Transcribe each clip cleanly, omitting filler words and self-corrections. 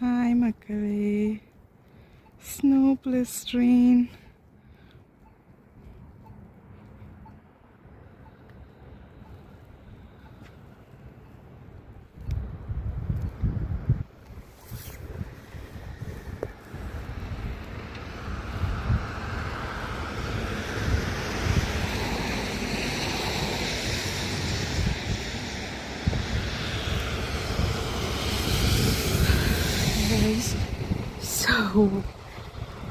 Hi மக்களே, snow plus train. So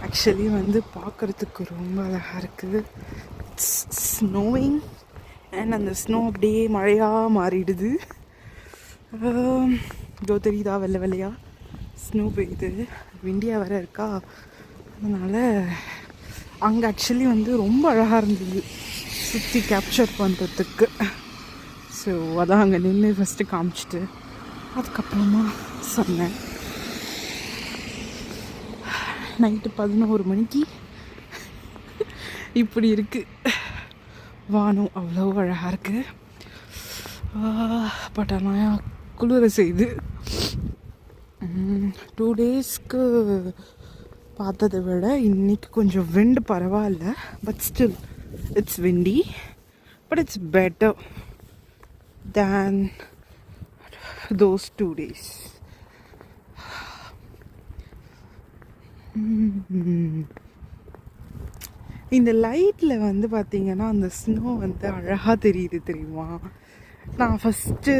actually பார்க்குறதுக்கு ரொம்ப அழகாக இருக்குது. இட்ஸ் ஸ்னோவிங் அண்ட் அந்த ஸ்னோ அப்படியே மழையாக மாறிடுது. இதோ தெரியுதா வெள்ளை வெள்ளையாக ஸ்னோ பெய்யுது. விண்டியாக வேறு இருக்கா, அதனால் அங்கே ஆக்சுவலி ரொம்ப அழகாக இருந்தது சுற்றி கேப்சர் பண்ணுறதுக்கு. ஸோ அதான் அங்கே நின்று ஃபஸ்ட்டு காமிச்சிட்டு அதுக்கப்புறமா சொன்னேன். நைட்டு 11 மணிக்கு இப்படி இருக்குது. வானம் அவ்வளோ அழகாக இருக்குது. பட் ஆனால் குளிர செய்து 2 டேஸ்க்கு பார்த்ததை விட இன்றைக்கி கொஞ்சம் விண்டு பரவாயில்ல. But still it's windy, but it's better than those 2 days. இந்த லைட்டில் பார்த்தீங்கன்னா அந்த ஸ்னோ அழகாக தெரியுது தெரியுமா. நான் ஃபஸ்ட்டு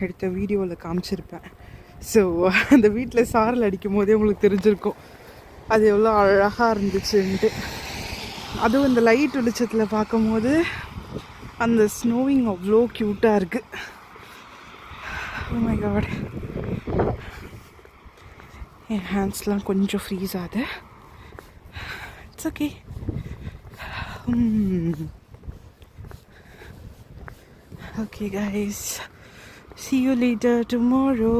எடுத்த வீடியோவில் காமிச்சிருப்பேன். ஸோ அந்த வீட்டில் சாரல் அடிக்கும் போதே உங்களுக்கு தெரிஞ்சிருக்கும் அது எவ்வளோ அழகாக இருந்துச்சுன்ட்டு. அதுவும் இந்த லைட் வெளிச்சத்தில் பார்க்கும் போது அந்த ஸ்னோவிங் அவ்வளோ க்யூட்டாக இருக்குது. Oh my god, என் ஹேண்ட்ஸ்லாம் கொஞ்சம் ஃப்ரீஸ் ஆகுது. It's okay. Okay guys, see you later tomorrow.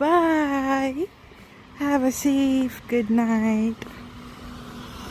Bye. Have a safe good night.